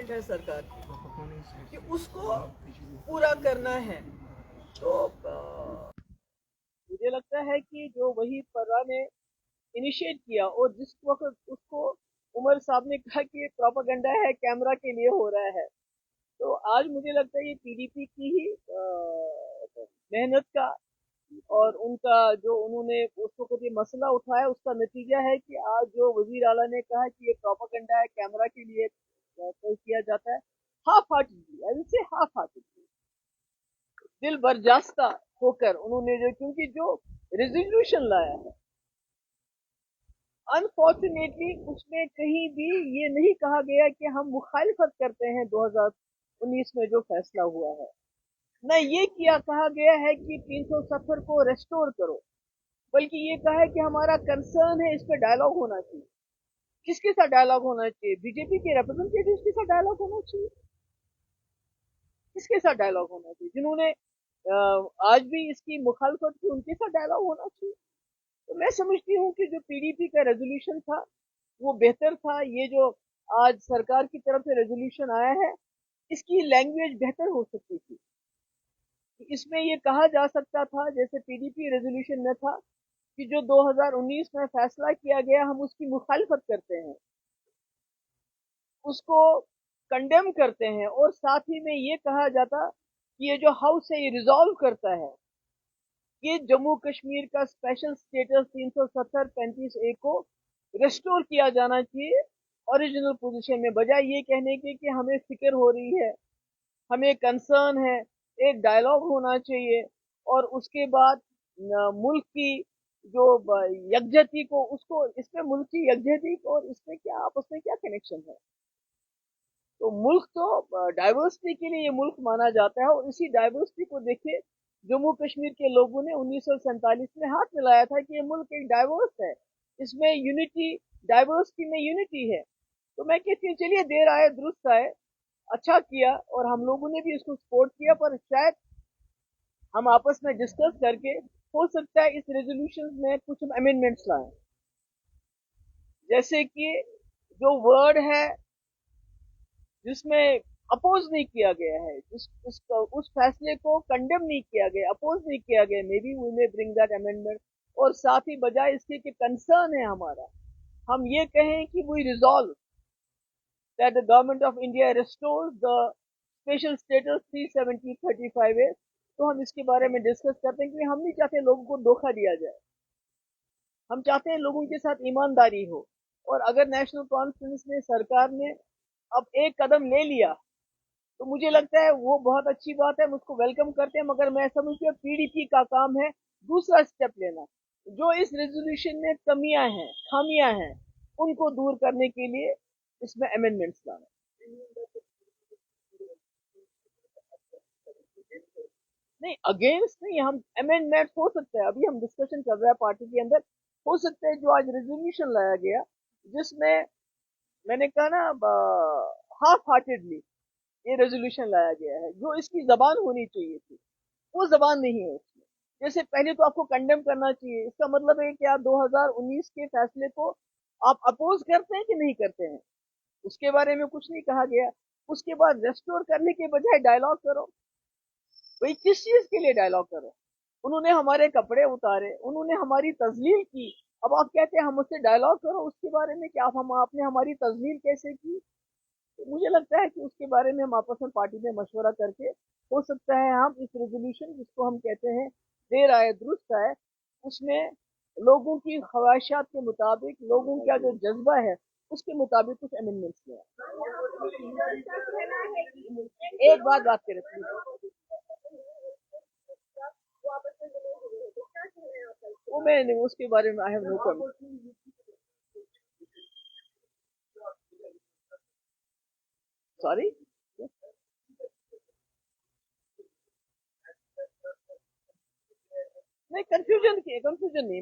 Commitment है सरकार की कि उसको पूरा करना है। तो मुझे लगता है कि जो वहीद पर्रा ने इनिशिएट किया और जिस वक्त उसको उमर साहब ने कहा कि प्रोपेगेंडा है, कैमरा के लिए हो रहा है, तो आज मुझे लगता है ये पीडीपी की ही मेहनत का और उनका जो उन्होंने उस वक्त ये मसला उठाया उसका नतीजा है कि आज जो वजीर आला ने कहा कि ये प्रोपेगेंडा है, कैमरा के लिए किया जाता है, हाफ हार्टेडली, आई से हाफ हार्टेडली, दिल बर्जास्ता होकर उन्होंने जो, क्योंकि जो रेजोल्यूशन लाया है अनफॉर्चुनेटली उसमें कहीं भी ये नहीं कहा गया कि हम मुखालिफत करते हैं 2019 में जो फैसला हुआ है, न ये कहा गया है कि 370 को रेस्टोर करो, बल्कि ये कहा है कि हमारा कंसर्न है, इस पे डायलॉग होना चाहिए। किसके साथ डायलॉग होना चाहिए? बीजेपी के रिप्रेजेंटेटिव के साथ डायलॉग होना चाहिए। किसके साथ डायलॉग होना चाहिए? जिन्होंने आज भी इसकी मुखालफत की, उनके साथ डायलॉग होना चाहिए। तो मैं समझती हूँ कि जो पीडीपी का रेजोल्यूशन था वो बेहतर था। ये जो आज सरकार की तरफ से रेजोल्यूशन आया है, इसकी लैंग्वेज बेहतर हो सकती थी। इसमें ये कहा जा सकता था, जैसे पीडीपी रेजोल्यूशन में था, कि जो 2019 में फैसला किया गया हम उसकी मुखालिफत करते हैं, उसको कंडेम करते हैं, और साथ ही में ये कहा जाता कि ये जो हाउस है ये रिजॉल्व करता है कि जम्मू कश्मीर का स्पेशल स्टेटस 370-35A को रेस्टोर किया जाना चाहिए ओरिजिनल पोजीशन में, बजाय ये कहने के कि हमें फिक्र हो रही है, हमें कंसर्न है, एक डायलॉग होना चाहिए, और उसके बाद मुल्क की जो यकजहती को, उसको इसमें मुल्क की यकजहती और इसमें क्या, आपस में क्या कनेक्शन है? तो मुल्क तो डाइवर्सिटी के लिए ये मुल्क माना जाता है, और इसी डाइवर्सिटी को देखिए जम्मू कश्मीर के लोगों ने 1947 में हाथ मिलाया था कि ये मुल्क एक डाइवर्स है, इसमें यूनिटी, डाइवर्सिटी में यूनिटी है। तो मैं कहती हूँ चलिए देर आए दुरुस्त आए, अच्छा किया, और हम लोगों ने भी इसको सपोर्ट किया, पर शायद हम आपस में डिस्कस करके हो सकता है इस रेजोल्यूशन में कुछ हम अमेंडमेंट्स लाएं, जैसे कि जो वर्ड है जिसमें अपोज नहीं किया गया है, उस फैसले को कंडेम नहीं किया गया, अपोज नहीं किया गया, maybe we may bring that amendment, और साथ ही बजाय इसके कि कंसर्न है हमारा, हम ये कहें कि we resolve that the government of India restores the special status 370-35A। तो हम इसके बारे में डिस्कस करते हैं, क्योंकि हम नहीं चाहते लोगों को धोखा दिया जाए, हम चाहते हैं लोगों के साथ ईमानदारी हो। और अगर नेशनल कॉन्फ्रेंस ने, सरकार ने अब एक कदम ले लिया, तो मुझे लगता है वो बहुत अच्छी बात है, हम उसको वेलकम करते हैं, मगर मैं समझती हूँ पीडीपी का काम है दूसरा स्टेप लेना, जो इस रेजोल्यूशन में कमियां हैं, खामियां हैं, उनको दूर करने के लिए इसमें अमेंडमेंट्स लाना। नहीं, अगेंस्ट नहीं, हम अमेंडमेंट हो सकता है, अभी हम डिस्कशन कर रहे हैं पार्टी के अंदर, हो सकता है जो आज रेजोल्यूशन लाया गया जिसमें मैंने कहा ना हाफ हार्टेडली ये रेजोल्यूशन लाया गया है, जो इसकी जबान होनी चाहिए थी वो जबान नहीं है इसमें। जैसे पहले तो आपको कंडेम करना चाहिए, इसका मतलब है कि आप 2019 के फैसले को आप अपोज करते हैं कि नहीं करते हैं, उसके बारे में कुछ नहीं कहा गया। उसके बाद रेस्टोर करने के बजाय डायलॉग करो, भाई किस चीज के लिए डायलॉग करो? उन्होंने हमारे कपड़े उतारे, उन्होंने हमारी तजलील की, अब आप कहते हैं हम उससे डायलॉग करो उसके बारे में कि आपने हमारी तजलील कैसे की? तो मुझे लगता है कि उसके बारे में हम आपस में पार्टी में मशवरा करके, हो सकता है हम इस रेजोल्यूशन जिसको हम कहते हैं देर आए दुरुस्त आए, उसमें लोगों की ख्वाहिशात के मुताबिक, लोगों का जो जज्बा है उसके मुताबिक कुछ अमेंडमेंट्स किया। एक बात करें प्लीज, वो मैं नहीं, उसके बारे में I have no comment. Sorry, नहीं कंफ्यूजन नहीं,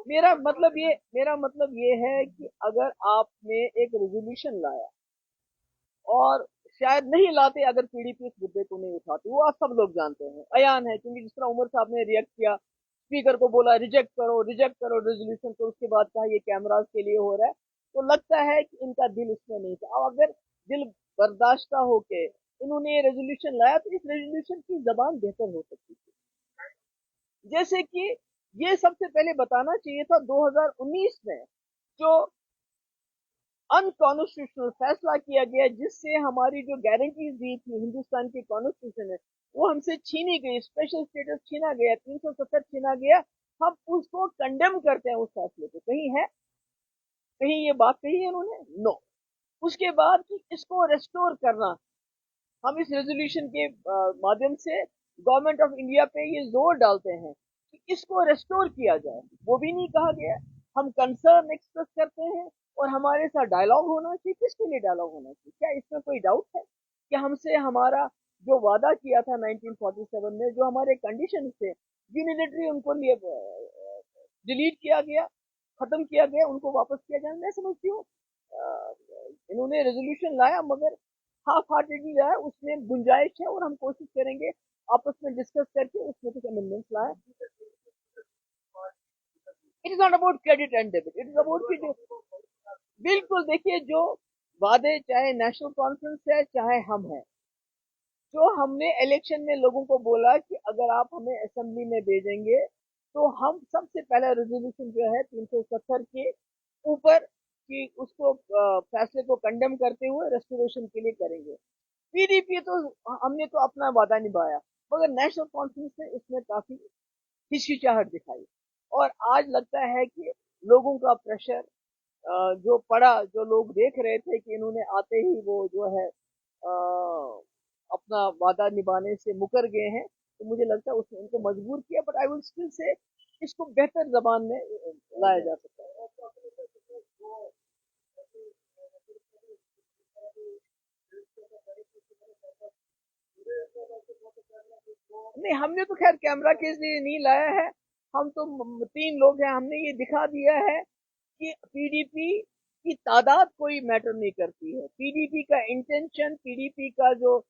मेरा मतलब ये है कि अगर आपने एक रेजोल्यूशन लाया, और शायद नहीं लाते अगर पीडीपी इस मुद्दे को नहीं उठाती, वो आप सब लोग जानते हैं, अयान है, क्योंकि जिस तरह उमर साहब ने रिएक्ट किया, स्पीकर को बोला रिजेक्ट करो रेजोल्यूशन को, उसके बाद कहा ये कैमरास के लिए हो रहा है, तो लगता है कि इनका दिल उसमें नहीं था। अब अगर दिल बर्दाश्ता होके इन्होंने ये रेजोल्यूशन लाया, तो इस रेजोल्यूशन की जबान बेहतर हो सकती थी। जैसे कि ये सबसे पहले बताना चाहिए था 2019 में जो अनकॉन्स्टिट्यूशनल फैसला किया गया, जिससे हमारी जो गारंटीज दी थी हिंदुस्तान की कॉन्स्टिट्यूशन में, वो हमसे छीनी गई, स्पेशल स्टेटस छीना गया, 370 छीना गया। हम उसको कंडेम करते हैं उस फैसले को, कहीं है, कहीं ये बात कही है उन्होंने? नो। उसके बाद कि इसको रेस्टोर करना, हम इस रेजोल्यूशन के माध्यम से गवर्नमेंट ऑफ इंडिया पे ये जोर डालते हैं कि इसको रेस्टोर किया जाए, वो भी नहीं कहा गया। हम कंसर्न एक्सप्रेस करते हैं और हमारे साथ डायलॉग होना चाहिए। किसके लिए डायलॉग होना चाहिए? क्या इसमें कोई डाउट है कि हमसे हमारा जो वादा किया था 1947 में, जो हमारे कंडीशन थे, यूनिलेटरी उनको लिए डिलीट किया गया, खत्म किया गया, उनको वापस किया जाए? मैं समझती हूँ इन्होंने रेजोल्यूशन लाया मगर हाफ हार्टेडली लाया, उसमें गुंजाइश है और हम कोशिश करेंगे आपस में डिस्कस करके उसमें कुछ अमेंडमेंट्स लाए। It is not about credit and debit, it is about, बिल्कुल देखिए, जो वादे, चाहे नेशनल कॉन्फ्रेंस है चाहे हम हैं, जो हमने इलेक्शन में लोगों को बोला कि अगर आप हमें असेंबली में भेजेंगे तो हम सबसे पहला रेजोल्यूशन जो है 370 के ऊपर कि उसको फैसले को कंडेम करते हुए रेस्टोरेशन के लिए करेंगे। पीडीपी तो हमने तो अपना वादा निभाया, मगर नेशनल कॉन्फ्रेंस ने इसमें काफी हिचकिचाहट दिखाई, और आज लगता है कि लोगों का प्रेशर जो पड़ा, जो लोग देख रहे थे कि इन्होंने आते ही वो जो है अपना वादा निभाने से मुकर गए हैं, तो मुझे लगता है उसने उनको मजबूर किया। But I will still say इसको बेहतर जबान में लाया जा सकता है। नहीं, हमने तो खैर कैमरा के लिए नहीं लाया है। हम तो तीन लोग हैं, हमने ये दिखा दिया है कि पीडीपी की तादाद कोई मैटर नहीं करती है, पीडीपी का इंटेंशन, पीडीपी का जो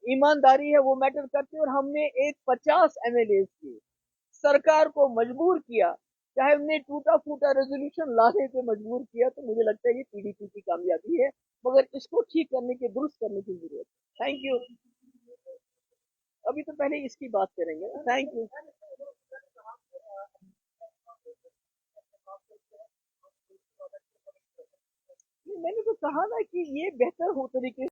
ईमानदारी है वो मैटर करती है। और हमने एक 50 एमएलए की सरकार को मजबूर किया, चाहे उन्हें टूटा फूटा रेजोल्यूशन लाने पे मजबूर किया, तो मुझे लगता है ये पीडीपी की कामयाबी है, मगर इसको ठीक करने की, दुरुस्त करने की जरूरत है। Thank you. अभी तो पहले इसकी बात करेंगे। Thank you. मैंने तो कहा ना कि ये बेहतर हो तरीके